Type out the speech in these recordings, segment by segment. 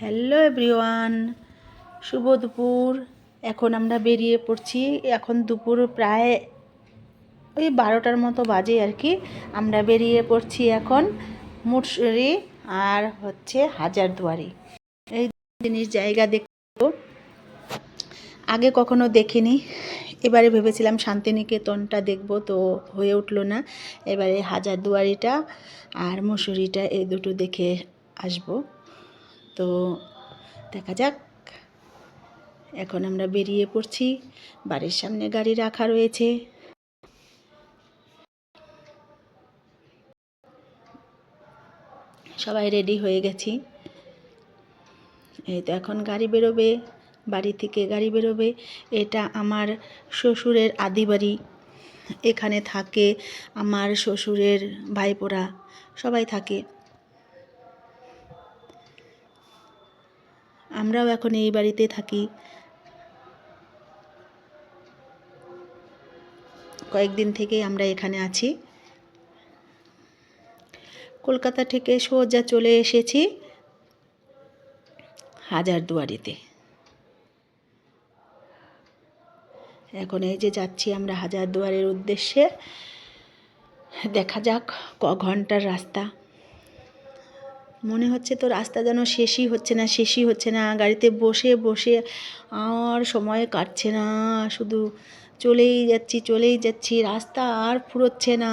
Hello everyone, শুভ দুপুর। এখন আমরা বেরিয়ে পড়ছি। এখন দুপুর প্রায় ওই 12টার মতো বাজে আর কি। আমরা বেরিয়ে পড়ছি এখন মুসৌরি আর হাজারদুয়ারি। এই জিনিস জায়গা দেখব, আগে কখনো দেখিনি। এবারে ভেবেছিলাম শান্তিনিকেতনটা দেখব, তো হয়ে উঠলো না। এবারে হাজারদুয়ারিটা আর মুসৌরিটা এই দুটো দেখে আসব। তো দেখা যাক। এখন আমরা বেরিয়ে পড়ছি। বাড়ির সামনে গাড়ি রাখা রয়েছে। সবাই রেডি হয়ে গেছি। এই তো এখন গাড়ি বেরোবে, বাড়ি থেকে গাড়ি বেরোবে। এটা আমার শ্বশুরের আদি বাড়ি। এখানে থাকে আমার শ্বশুরের ভাইপোরা, সবাই থাকে। আমরাও এখন এই বাড়িতে থাকি। কয়েকদিন থেকেই আমরা এখানে আছি। কলকাতা থেকে সোজা চলে এসেছি হাজারদুয়ারিতে। এখন এই যে যাচ্ছি আমরা হাজারদুয়ারির উদ্দেশ্যে। দেখা যাক ঘন্টার রাস্তা। মনে হচ্ছে তো রাস্তা যেন শেষই হচ্ছে না। গাড়িতে বসে বসে আর সময় কাটছে না, শুধু চলেই যাচ্ছি। রাস্তা আর ফুরোচ্ছে না।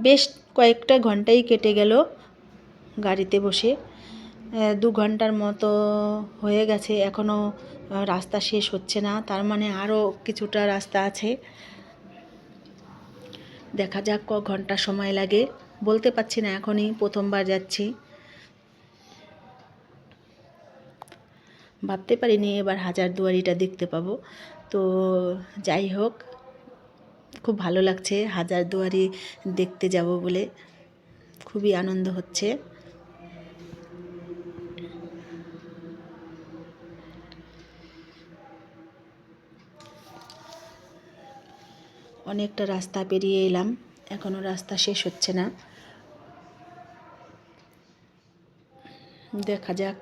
বেশ কয়েকটা ঘন্টাই কেটে গেল গাড়িতে বসে। 2 ঘন্টার মতো হয়ে গেছে, এখনও রাস্তা শেষ হচ্ছে না। তার মানে আরও কিছুটা রাস্তা আছে। দেখা যাক ক ঘন্টা সময় লাগে, বলতে পারছি না। এখনই প্রথমবার যাচ্ছি, ভাবতে পারিনি এবার হাজারদুয়ারিটা দেখতে পাবো। তো যাই হোক, খুব ভালো লাগছে হাজারদুয়ারি দেখতে যাব বলে, খুবই আনন্দ হচ্ছে। অনেকটা রাস্তা পেরিয়ে এলাম, এখনও রাস্তা শেষ হচ্ছে না। দেখা যাক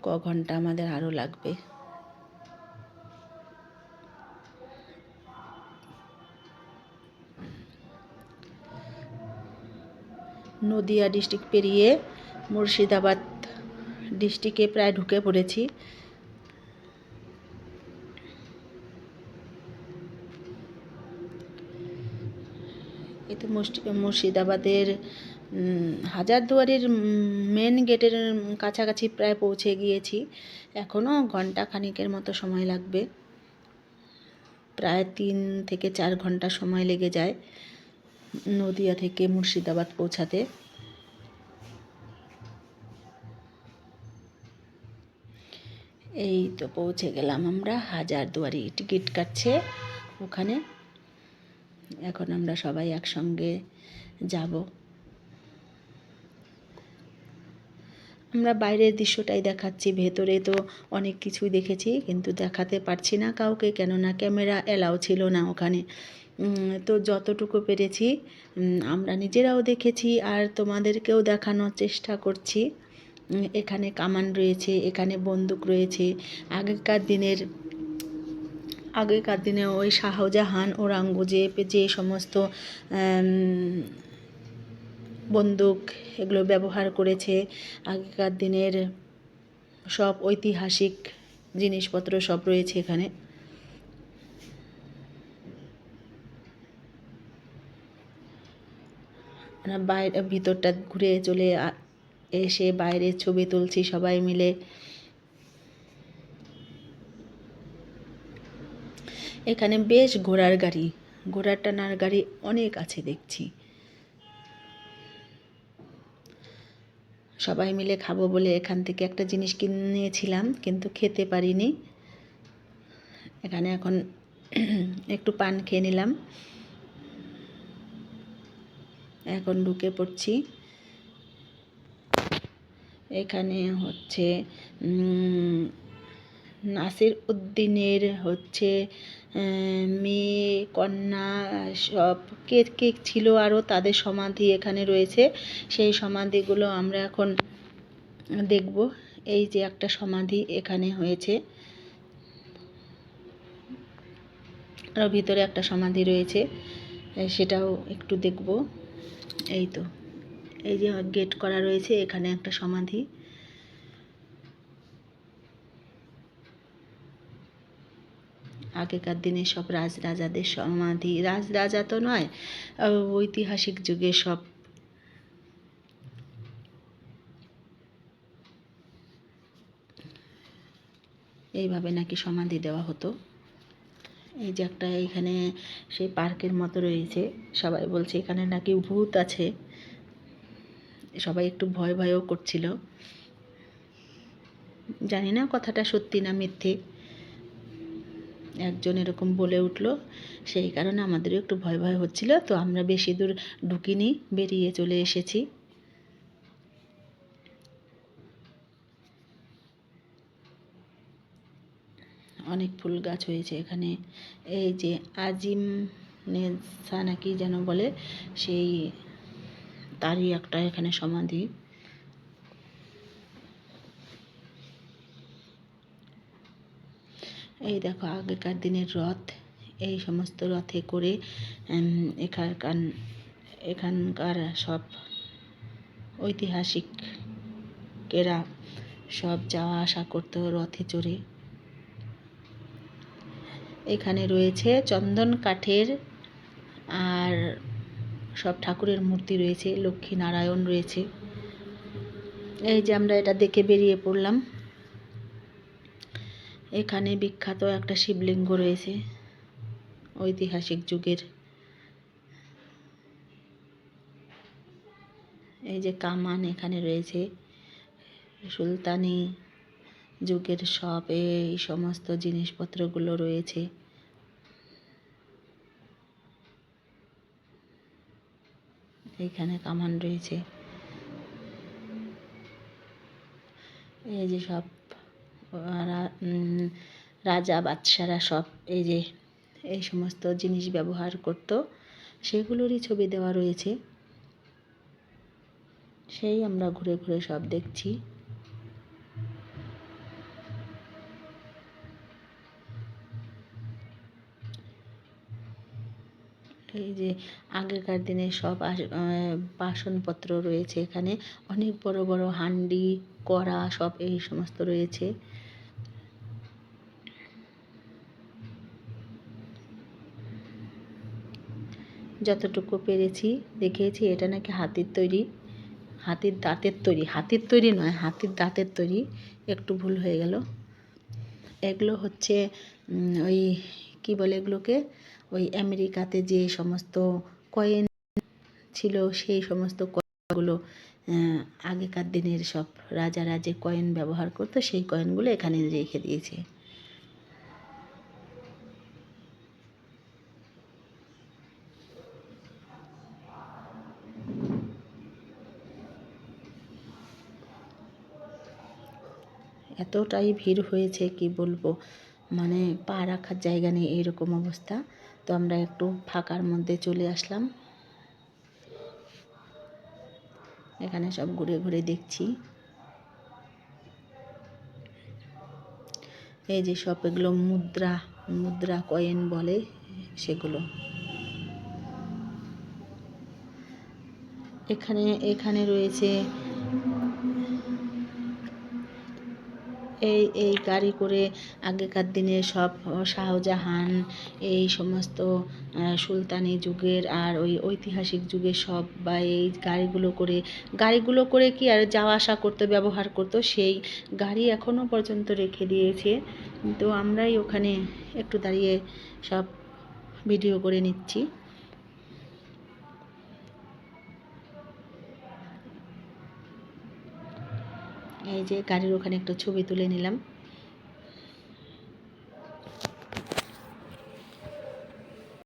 ক ঘন্টা আমাদের আরও লাগবে। নদিয়া ডিস্ট্রিক্ট পেরিয়ে মুর্শিদাবাদ ডিস্ট্রিক্টে প্রায় ঢুকে পড়েছি। এই তো মুর্শিদাবাদের হাজারদুয়ারির মেন গেটের কাছাকাছি প্রায় পৌঁছে গিয়েছি। এখনও ঘন্টা খানিকের মতো সময় লাগবে। প্রায় 3 থেকে 4 ঘন্টা সময় লেগে যায় নদিয়া থেকে মুর্শিদাবাদ পৌঁছাতে। এই তো পৌঁছে গেলাম আমরা হাজারদুয়ারি। টিকিট কাটছে ওখানে। এখন আমরা সবাই একসঙ্গে যাব। আমরা বাইরের দৃশ্যটাই দেখাচ্ছি, ভেতরে তো অনেক কিছুই দেখেছি, কিন্তু দেখাতে পারছি না কাউকে, কেননা ক্যামেরা এলাও ছিল না ওখানে। তো যতটুকু পেরেছি আমরা নিজেরাও দেখেছি আর তোমাদেরকেও দেখানোর চেষ্টা করছি। এখানে কামান রয়েছে, এখানে বন্দুক রয়েছে। আগেকার দিনে ওই শাহজাহান ঔরঙ্গজেব যে সমস্ত বন্দুক এগুলো ব্যবহার করেছে, আগেকার দিনের সব ঐতিহাসিক জিনিসপত্র সব রয়েছে এখানে। বাইরে ভিতরটা ঘুরে চলে এসে বাইরে ছবি তুলছি সবাই মিলে। এখানে বেশ ঘোড়ার টানার গাড়ি অনেক আছে দেখছি। সবাই মিলে খাবো বলে এখান থেকে একটা জিনিস কিনেছিলাম, কিন্তু খেতে পারিনি। এখানে এখন একটু পান খেয়ে নিলাম। এখন ঢুকে পড়ছি। এখানে নাসির উদ্দিনের হচ্ছে মেয়ে কন্যা সব কে কে ছিল আরও তাদের সমাধি এখানে রয়েছে। সেই সমাধিগুলো আমরা এখন দেখব। এই যে একটা সমাধি এখানে হয়েছে, আর ভিতরে একটা সমাধি রয়েছে, সেটাও একটু দেখব। এই তো, এই যে গেট করা রয়েছে, এখানে একটা সমাধি। আগেকার দিনে সব রাজরাজাদের সমাধি, রাজরাজা তো নয়, ঐতিহাসিক যুগে সব। এইভাবে নাকি সমাধি দেওয়া হতো। এই যে একটা এখানে সেই পার্কের মতো রয়েছে, সবাই বলছে এখানে নাকি ভূত আছে, সবাই একটু ভয় ভয়ও করছিল। জানি না কথাটা সত্যি না মিথ্যে, একজন এরকম বলে উঠল, সেই কারণে আমাদেরও একটু ভয় ভয় হচ্ছিল। তো আমরা বেশি দূর ঢুকিনি, বেরিয়ে চলে এসেছি। অনেক ফুল গাছ হয়েছে এখানে। এই যে আজিম নেসা নাকি যেন বলে, সেই তারই একটা এখানে সমাধি। এই দেখো আগেকার দিনের রথ, এই সমস্ত রথে করে এখানকার সব ঐতিহাসিকেরা সব যাওয়া আসা করতো রথে চড়ে। এখানে রয়েছে চন্দন কাঠের আর সব ঠাকুরের মূর্তি রয়েছে, লক্ষ্মী নারায়ণ রয়েছে। এই যে আমরা এটা দেখে বেরিয়ে পড়লাম। এখানে বিখ্যাত একটা শিবলিঙ্গ রয়েছে ঐতিহাসিক যুগের। এই যে কামান এখানে রয়েছে, সুলতানি যুগের সব এই সমস্ত জিনিসপত্রগুলো রয়েছে। এইখানে কামান রয়েছে। এই যে সব রাজা বাদশারা সব এই যে এই সমস্ত জিনিস ব্যবহার করত, সেগুলোরই ছবি দেওয়া রয়েছে। সেই আমরা ঘুরে ঘুরে সব দেখছি। এই যে আগেকার দিনে সব বাসনপত্র রয়েছে এখানে, অনেক বড় বড় হাঁড়ি কড়া সব এই সমস্ত রয়েছে। যতটুকু পেরেছি দেখিয়েছি। এটা নাকি হাতির তৈরি, হাতির দাঁতের তৈরি, হাতির তৈরি নয়, হাতির দাঁতের তৈরি, একটু ভুল হয়ে গেল। এগুলো হচ্ছে ওই কী বলে এগুলোকে, ওই আমেরিকাতে যে সমস্ত কয়েন ছিল, সেই সমস্ত কয়েনগুলো আগেকার দিনের সব রাজারা যে কয়েন ব্যবহার করতো, সেই কয়েনগুলো এখানে রেখে দিয়েছে। এতটাই ভিড় হয়েছে কি বলবো, মানে পা রাখার জায়গা নেই, এইরকম অবস্থা। তো আমরা একটু ফাঁকার মধ্যে চলে আসলাম। এখানে সব ঘুরে ঘুরে দেখছি। এই যে সব এগুলো মুদ্রা কয়েন বলে সেগুলো। এখানে রয়েছে এই গাড়ি করে আগেকার দিনে সব শাহজাহান, এই সমস্ত সুলতানি যুগের আর ওই ঐতিহাসিক যুগের সব, বা এই গাড়িগুলো করে কি আর যাওয়া আসা করতে ব্যবহার করতো, সেই গাড়ি এখনও পর্যন্ত রেখে দিয়েছে। তো আমরাই ওখানে একটু দাঁড়িয়ে সব ভিডিও করে নিচ্ছি। এই যে গাড়ির ওখানে একটা ছবি তুলে নিলাম।